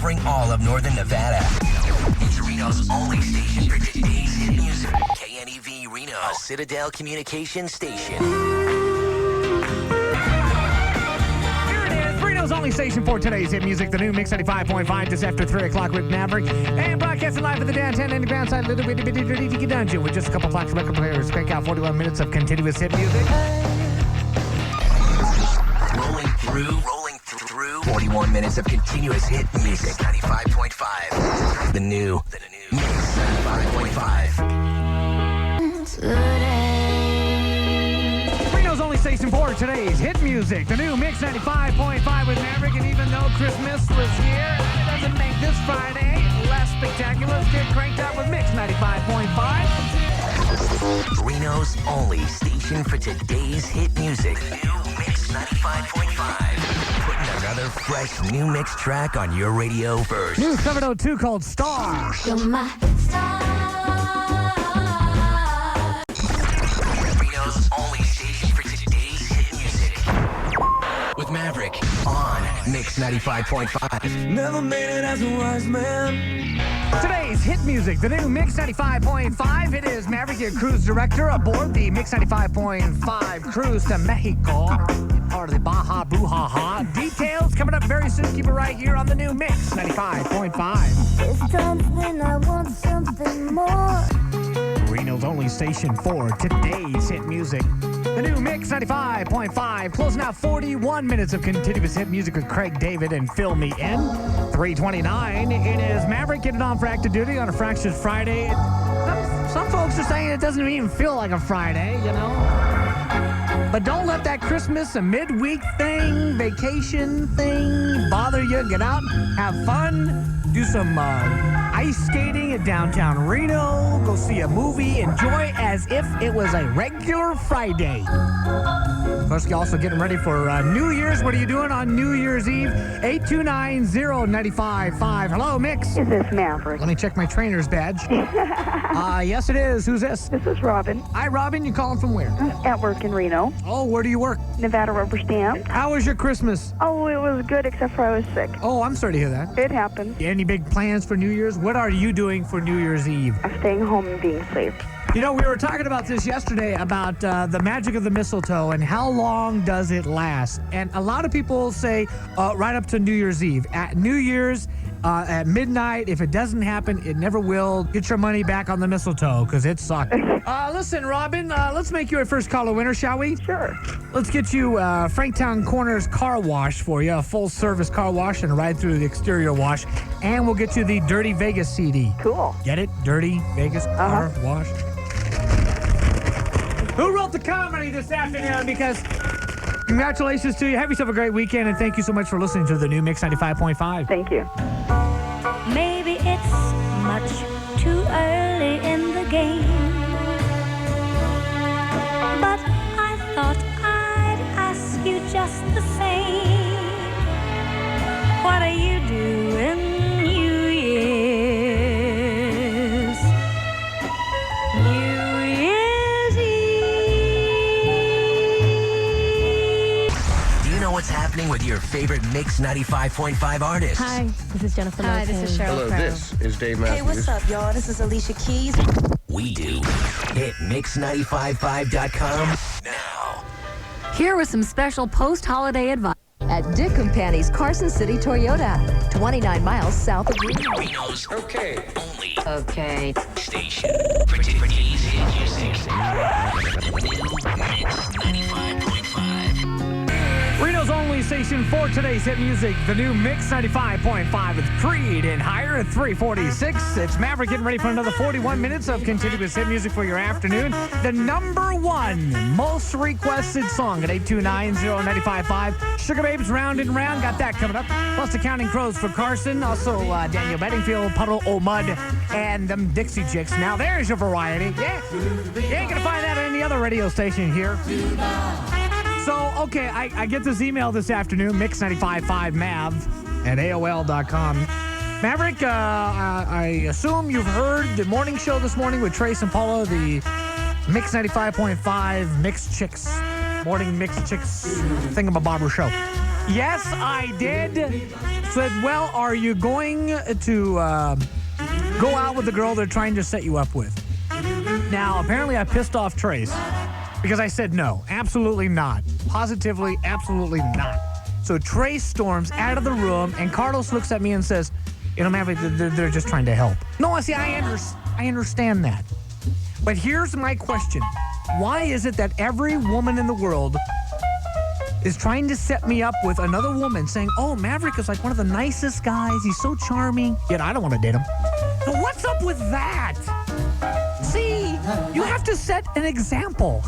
covering all of northern Nevada. It's Reno's only station for today's hit music. KNEV Reno, a Citadel Communications station. Reno's only station for today's hit music, the new Mix 95.5, just after 3 o'clock with Maverick. And broadcasting live at the downtown underground side, little bitty dirty dungeon with just a couple flashback record players. Crank out 41 minutes of continuous hit music. Rolling through 41 minutes of continuous hit music. 95.5. The new Mix 95.5. Reno's only station for today's hit music, the new Mix 95.5 with Maverick. And even though Christmas was here, it doesn't make this Friday less spectacular. Let's get cranked up with Mix 95.5. Reno's only station for today's hit music, the new Mix 95.5. Putting another fresh new mix track on your radio first. New 702 called Star. You're my star. Reno's only station for today's hit music with Maverick on Mix 95.5. Never made it as a wise man. Today's hit music, the new Mix 95.5. It is Maverick, your cruise director, aboard the Mix 95.5 cruise to Mexico, part of the Baja Brouhaha. Details coming up very soon. Keep it right here on the new Mix 95.5. It's something I want, something more. Reno's only station for today's hit music, the new Mix 95.5. Closing out 41 minutes of continuous hit music with Craig David and Fill Me In. 3:29. It is Maverick getting on for active duty on a Fractured Friday. Some folks are saying it doesn't even feel like a Friday, you know. But don't let that Christmas, a midweek thing, vacation thing bother you. Get out, have fun, do some ice skating at downtown Reno, go see a movie, enjoy as if it was a regular Friday. Of course, you're also getting ready for New Year's. What are you doing on New Year's Eve? 829-0955. Hello, Mix. Is this Maverick? Let me check my trainer's badge. Yes, it is. Who's this? This is Robin. Hi, Robin. You calling from where? At work in Reno. Oh, where do you work? Nevada Rubber Stamp. How was your Christmas? Oh, it was good except for I was sick. Oh, I'm sorry to hear that. It happened. Any big plans for New Year's? What are you doing for New Year's Eve? I'm staying home and being safe. You know, we were talking about this yesterday about the magic of the mistletoe and how long does it last. And a lot of people say right up to New Year's Eve. At New Year's, at midnight, if it doesn't happen, it never will. Get your money back on the mistletoe because it sucked. Listen, Robin, let's make you our first caller winner, shall we? Sure. Let's get you Franktown Corners car wash for you, a full-service car wash and a ride through the exterior wash. And we'll get you the Dirty Vegas CD. Cool. Get it? Dirty Vegas car wash. Who wrote the comedy this afternoon? Because congratulations to you. Have yourself a great weekend, and thank you so much for listening to the new Mix 95.5. Thank you. Maybe it's much too early in the game, but I thought I'd ask you just the same. What are you doing New Year's? New Year's Eve. Do you know what's happening with your favorite Mix 95.5 artists? Hi, this is Jennifer. Hi, this is Cheryl Hello, Crow. this is Dave Matthews. Hey, what's up, y'all? This is Alicia Keys. We do. Hit Mix955.com now. Here was some special post-holiday advice at Dick & Penny's Carson City Toyota, 29 miles south of Reno. Reno's Okay. only Okay. station for today's hit music. New Mix 95.5. Reno's only station for today's hit music, the new Mix 95.5 with Creed and Higher at 3:46. It's Maverick getting ready for another 41 minutes of continuous hit music for your afternoon. The number one most requested song at 829-0955. Sugar Babes, Round and Round. Got that coming up. Plus the Counting Crows for Carson. Also Daniel Bedingfield, Puddle O' Mud, and them Dixie Chicks. Now there's your variety. Yeah. You ain't going to find that at any other radio station here. So, okay, I get this email this afternoon, mix955mav at AOL.com. Maverick, I assume you've heard the morning show this morning with Trace and Paula, the Mix 95.5 Mix Chicks, morning Mix Chicks thingamabobber show. Yes, I did. said, well, are you going to go out with the girl they're trying to set you up with? Now, apparently I pissed off Trace because I said no, absolutely not. Positively, absolutely not. So Trace storms out of the room, and Carlos looks at me and says, you know, Maverick, they're just trying to help. No, see, I understand that. But here's my question. Why is it that every woman in the world is trying to set me up with another woman saying, oh, Maverick is like one of the nicest guys. He's so charming. Yet I don't want to date him. So what's up with that? See, you have to set an example.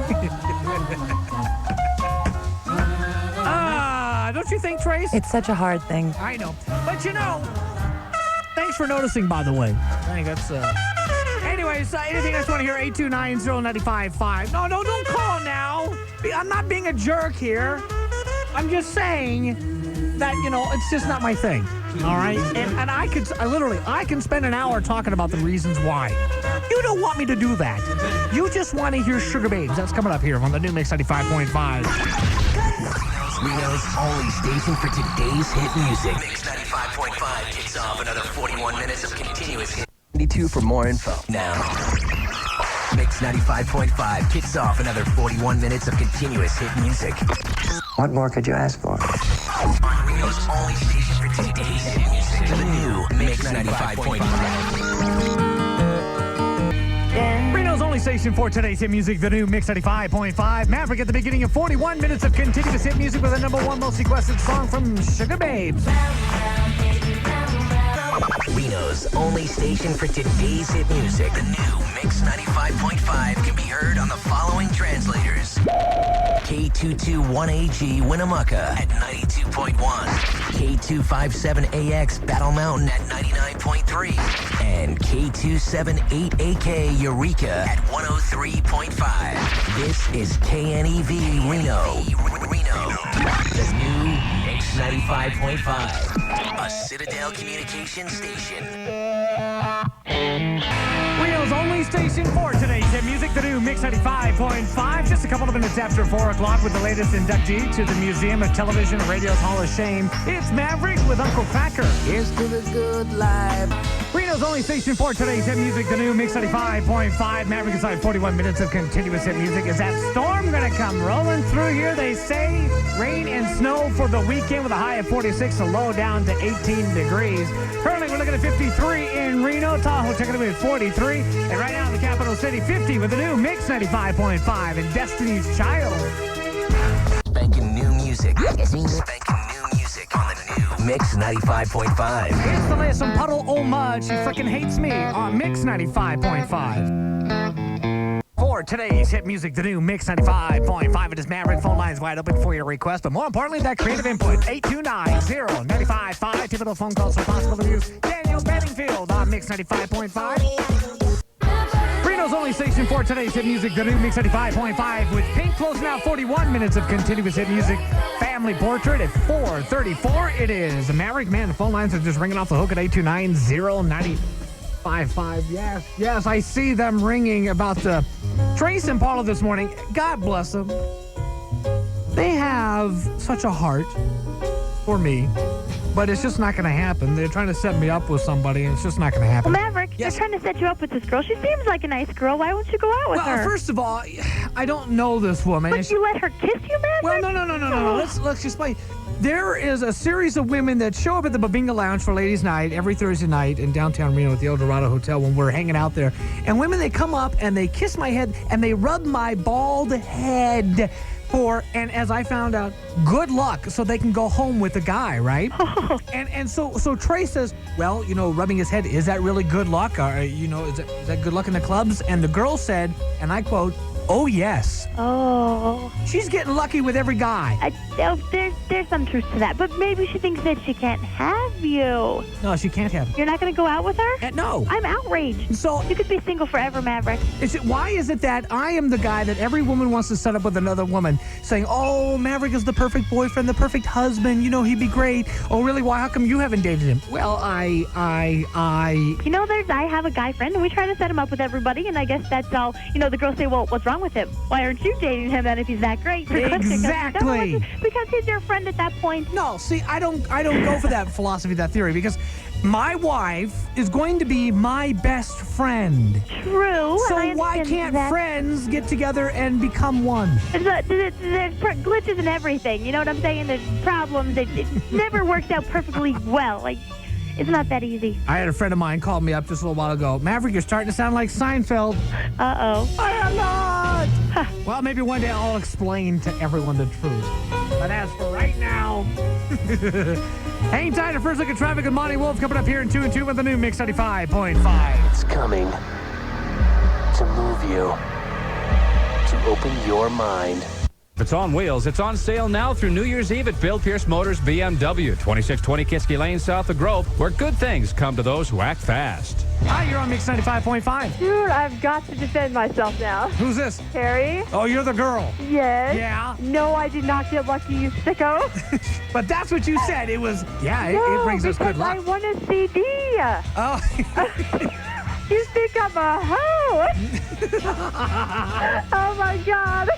Don't you think, Trace? It's such a hard thing. I know. But you know, thanks for noticing, by the way. I think that's, anyways, anything else you want to hear? 829-0955. No, don't call now. I'm not being a jerk here. I'm just saying that, you know, it's just not my thing. All right? And I can spend an hour talking about the reasons why. You don't want me to do that. You just want to hear Sugar Babes. That's coming up here on the new Mix 95.5. Reno's only station for today's hit music. Mix 95.5 kicks off another 41 minutes of continuous hit. 92 for more info. Now, Mix 95.5 kicks off another 41 minutes of continuous hit music. What more could you ask for? On Reno's only station for today's hit music. The new Mix 95.5. Reno's only station for today's hit music, the new Mix 95.5. Maverick at the beginning of 41 minutes of continuous hit music with the number one most requested song from Sugar Babes. Reno's only station for today's hit music. The new Mix 95.5 can be heard on the following translators. K221AG Winnemucca at 92.1. K257AX Battle Mountain at 99.3. And K278AK Eureka at 103.5. This is KNEV Reno. The new Mix 95.5. A Citadel Communication station. Reno's only station for today's hit music, the new Mix 95.5. Just a couple of minutes after 4 o'clock with the latest inductee to the Museum of Television and Radio's Hall of Shame. It's Maverick with Uncle Cracker. Here's to the good life. Reno's only station for today's hit music, the new Mix 95.5. Maverick inside 41 minutes of continuous hit music. Is that storm going to come rolling through here? They say rain and snow for the weekend with a high of 46, a low down to 18 degrees. Currently, we're looking at 53 in Reno. Tahoe checking in at 43. And right now in the capital city, 50 with the new Mix 95.5 and Destiny's Child. Spanking new music. Spanking new music on the new Mix 95.5. Instantly some puddle homage. She freaking hates me on Mix 95.5. For today's hit music, the new Mix 95.5. It is Maverick. Phone lines wide open for your request, but more importantly, that creative input. 829-0955. Typical phone calls for possible reviews. Daniel Bedingfield on Mix 95.5. Reno's only station for today's hit music, the new Mix 95.5, with Pink closing out 41 minutes of continuous hit music. Family Portrait at 4:34. It is Maverick. Man, the phone lines are just ringing off the hook at 829-0955. Yes, I see them ringing about the Trace and Paula this morning. God bless them. They have such a heart for me. But it's just not going to happen. They're trying to set me up with somebody, and it's just not going to happen. Well, Maverick, Yes. they're trying to set you up with this girl. She seems like a nice girl. Why won't you go out with her? Well, first of all, I don't know this woman. But you let her kiss you, Maverick? Well, no. Let's explain. There is a series of women that show up at the Babinga Lounge for Ladies' Night every Thursday night in downtown Reno at the El Dorado Hotel when we're hanging out there. And women, they come up and they kiss my head and they rub my bald head and as I found out, good luck so they can go home with the guy, right? And so Trey says, well, you know, rubbing his head, is that really good luck? Is that good luck in the clubs? And the girl said, and I quote, oh, yes. Oh. She's getting lucky with every guy. There's some truth to that, but maybe she thinks that she can't have you. No, she can't have me. You're not going to go out with her? No. I'm outraged. So you could be single forever, Maverick. Why is it that I am the guy that every woman wants to set up with another woman, saying, oh, Maverick is the perfect boyfriend, the perfect husband, you know, he'd be great. Oh, really? Why? How come you haven't dated him? Well, I... You know, I have a guy friend, and we try to set him up with everybody, and I guess that's all. You know, the girls say, well, what's wrong with him? Why aren't you dating him then if he's that great? Exactly. Because he's your friend at that point. No, see, I don't go for that philosophy, that theory, because my wife is going to be my best friend. True. So why can't friends get together and become one? There's glitches in everything. You know what I'm saying? There's problems. It never works out perfectly well. Like, it's not that easy. I had a friend of mine called me up just a little while ago. Maverick, you're starting to sound like Seinfeld. Uh-oh. I am not! Well, maybe one day I'll explain to everyone the truth. But as for right now... Hang tight, our first look at traffic with Monty Wolf coming up here in 2 and 2 with the new Mix 95.5. It's coming to move you, to open your mind. It's on wheels. It's on sale now through New Year's Eve at Bill Pierce Motors BMW, 2620 Kiski Lane, south of Grove, where good things come to those who act fast. Hi, you're on Mix 95.5. Dude, I've got to defend myself now. Who's this? Harry? Oh, you're the girl. Yes. Yeah. No, I did not get lucky, you sicko. But that's what you said. It was, it brings us good luck. I won a CD. Oh. You think I'm a hoe? Oh, my God.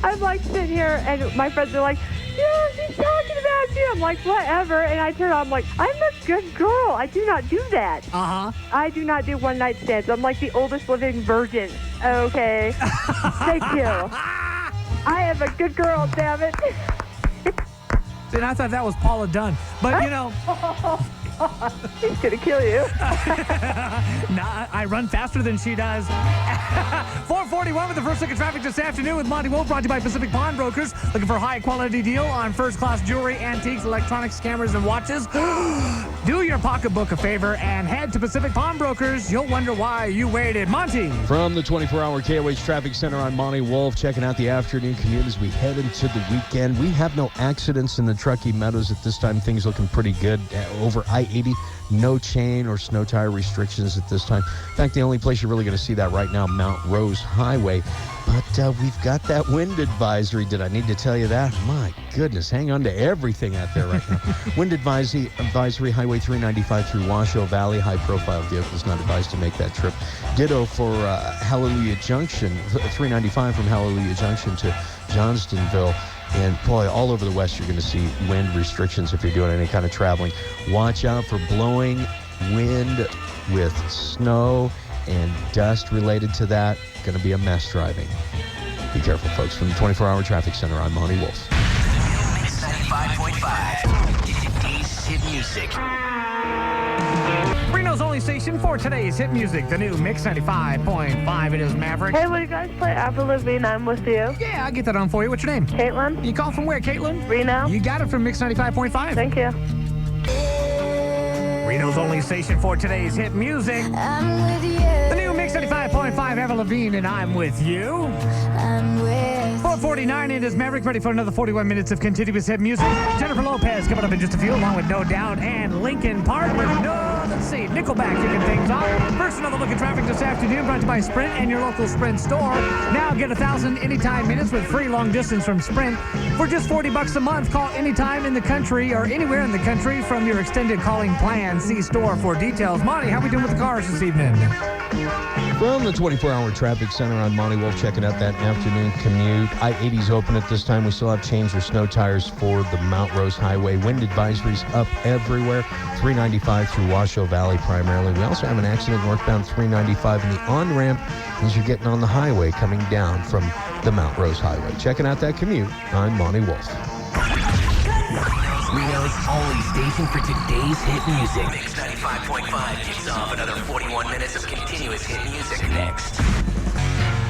I'm like sitting here, and my friends are like, yeah, she's talking about you. I'm like, whatever. And I turn on, I'm like, I'm a good girl. I do not do that. Uh-huh. I do not do one-night stands. I'm like the oldest living virgin. Okay. Thank you. I am a good girl, damn it. And I thought that was Paula Dunn. But, you know... He's going to kill you. Nah, I run faster than she does. 441 with the first look at traffic this afternoon with Monty Wolf, brought to you by Pacific Pawnbrokers. Looking for a high-quality deal on first-class jewelry, antiques, electronics, cameras, and watches? Do your pocketbook a favor and head to Pacific Pawnbrokers. You'll wonder why you waited. Monty. From the 24-hour KOH Traffic Center, I'm Monty Wolf, checking out the afternoon commute as we head into the weekend. We have no accidents in the Truckee Meadows at this time. Things looking pretty good. Over I-80, no chain or snow tire restrictions at this time. In fact, the only place you're really going to see that right now, Mount Rose Highway. But we've got that wind advisory. Did I need to tell you that? My goodness, hang on to everything out there right now. Wind advisory, Highway 395 through Washoe Valley. High-profile vehicles not advised to make that trip. Ditto for Hallelujah Junction, 395 from Hallelujah Junction to Johnstonville. And boy, all over the west, you're going to see wind restrictions if you're doing any kind of traveling. Watch out for blowing wind with snow and dust related to that. Going to be a mess driving. Be careful, folks. From the 24-hour traffic center, I'm Monty Wolf. Mix 95.5. Today's hit music. Reno's only station for today's hit music, the new Mix 95.5. It is Maverick. Hey, will you guys play Avril Lavigne? I'm with you. Yeah, I'll get that on for you. What's your name? Caitlin. You call from where, Caitlin? Reno. You got it from Mix 95.5. Thank you. Reno's only station for today's hit music. I'm with you. The new Mix 95.5, Avril Lavigne, and I'm with you. I'm with 449, it is Maverick, ready for another 41 minutes of continuous hit music. Jennifer Lopez coming up in just a few, along with No Doubt and Linkin Park with let's see, Nickelback kicking things off. First, another look at traffic this afternoon, brought to you by Sprint and your local Sprint store. Now get 1,000 anytime minutes with free long distance from Sprint. For just $40 a month, call anytime in the country or anywhere in the country from your extended calling plan. See store for details. Monty, how we doing with the cars this evening? From the 24-hour traffic center, I'm Monty Wolf, checking out that afternoon commute. I-80's open at this time. We still have chains or snow tires for the Mount Rose Highway. Wind advisories up everywhere. 395 through Washoe Valley primarily. We also have an accident northbound 395 in the on-ramp as you're getting on the highway coming down from the Mount Rose Highway. Checking out that commute, I'm Monty Wolf. Reno's only station for today's hit music. Mix 95.5 kicks off another 41 minutes of continuous hit music next.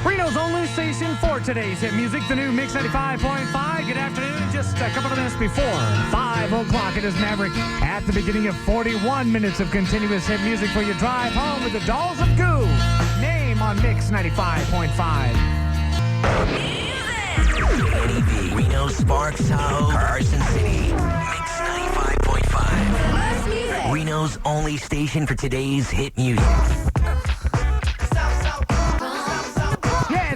Reno's only station for today's hit music, the new Mix 95.5. Good afternoon. Just a couple of minutes before 5 o'clock, it is Maverick at the beginning of 41 minutes of continuous hit music for your drive home with the Dolls of Goo. Name on Mix 95.5. KNEV, Reno, Sparks, Tahoe, Carson City. Mix 95.5. Reno's only station for today's hit music.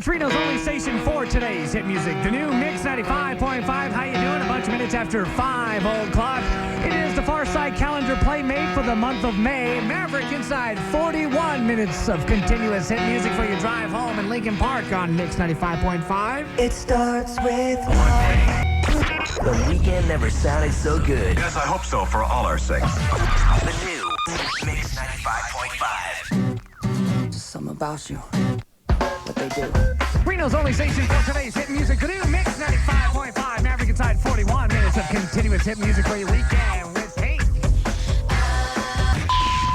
It's Reno's only station for today's hit music. The new Mix 95.5. How you doing? A bunch of minutes after 5 o'clock. It is the Far Side Calendar Playmate for the month of May. Maverick inside 41 minutes of continuous hit music for your drive home in Lincoln Park on Mix 95.5. It starts with the weekend never sounded so good. Yes, I hope so for all our sakes. The new Mix 95.5. Just something about you. What they do. Reno's only station for today's hit music. The new Mix 95.5. Maverick inside 41 minutes of continuous hit music for your weekend with Hank.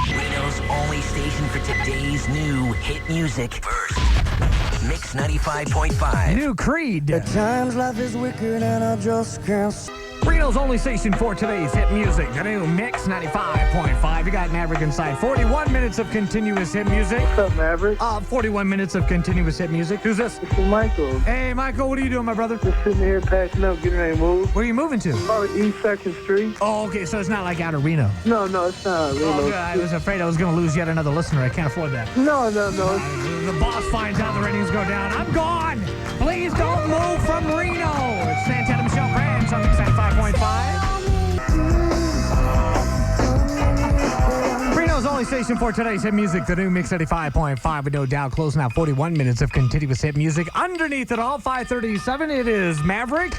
Reno's only station for today's new hit music. First, Mix 95.5. New Creed. At times life is wicked and I just can't. Reno's only station for today's hit music. The new Mix 95.5. You got Maverick inside 41 minutes of continuous hit music. What's up, Maverick? 41 minutes of continuous hit music. Who's this? This is Michael. Hey, Michael, what are you doing, my brother? Just sitting here passing up, getting ready to move. Where are you moving to? Probably East 2nd Street. Oh, okay, so it's not like out of Reno. No, it's not Reno. Oh, good. I was afraid I was going to lose yet another listener. I can't afford that. No. The boss finds out the ratings go down. I'm gone. Please don't move from Reno. It's Santana Michelle Branch on Mix 95.5. Reno's only station for today's hit music, the new Mix 85.5, with no doubt closing out 41 minutes of continuous hit music. Underneath it all, 537, it is Maverick.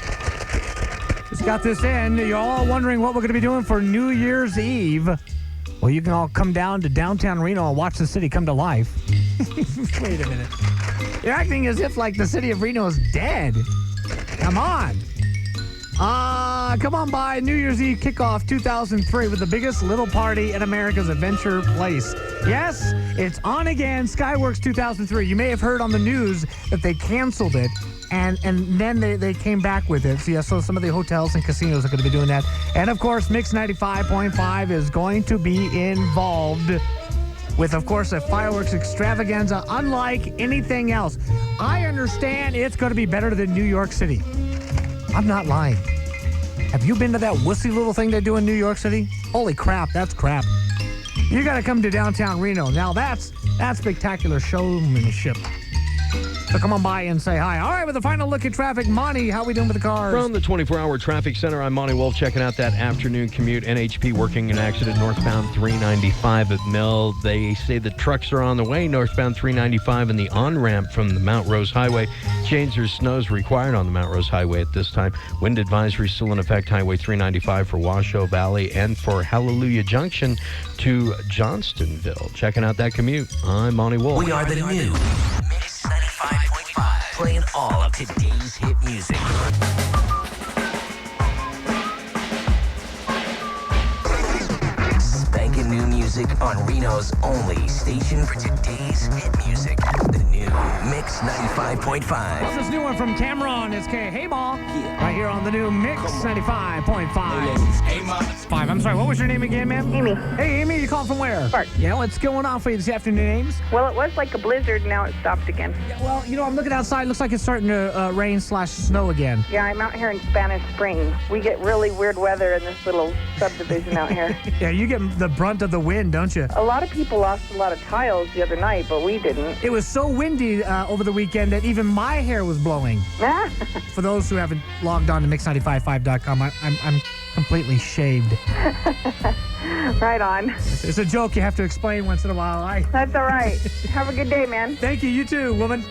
Just got this in. You're all wondering what we're going to be doing for New Year's Eve. Well, you can all come down to downtown Reno and watch the city come to life. Wait a minute. You're acting as if like the city of Reno is dead. Come on. Come on by New Year's Eve kickoff 2003 with the biggest little party in America's adventure place. Yes, it's on again, Skyworks 2003. You may have heard on the news that they canceled it, and then they came back with it. So, yeah, so some of the hotels and casinos are going to be doing that. And, of course, Mix 95.5 is going to be involved with, of course, a fireworks extravaganza unlike anything else. I understand it's going to be better than New York City. I'm not lying. Have you been to that wussy little thing they do in New York City? Holy crap, that's crap. You got to come to downtown Reno. Now that's spectacular showmanship. So come on by and say hi. All right, with the final look at traffic, Monty, how we doing with the cars? From the 24-hour traffic center, I'm Monty Wolf, checking out that afternoon commute. NHP working an accident northbound 395 at Mill. They say the trucks are on the way, northbound 395 and the on-ramp from the Mount Rose Highway. Change or snows required on the Mount Rose Highway at this time. Wind advisory still in effect, Highway 395 for Washoe Valley and for Hallelujah Junction to Johnstonville. Checking out that commute, I'm Monty Wolf. We are the new Mix 95.5, playing all of today's hit music. Spanking new music on Reno's only station for today's hit music. The new Mix 95.5. Well, this new one from Cameron is Hey Ma, right here on the new Mix 95.5. Hey, Mom. I'm sorry, what was your name again, ma'am? Amy. Hey, Amy, you calling from where? Park. Yeah, what's going on for you this afternoon, Ames? Well, it was like a blizzard, now it stopped again. Yeah, well, I'm looking outside. Looks like it's starting to rain/snow again. Yeah, I'm out here in Spanish Springs. We get really weird weather in this little subdivision out here. Yeah, you get the brunt of the wind, don't you? A lot of people lost a lot of tiles the other night, but we didn't. It was so windy over the weekend that even my hair was blowing. For those who haven't logged on to Mix955.com, I'm completely shaved. Right on. It's a joke you have to explain once in a while. That's all right. Have a good day, man. Thank you. You too, woman.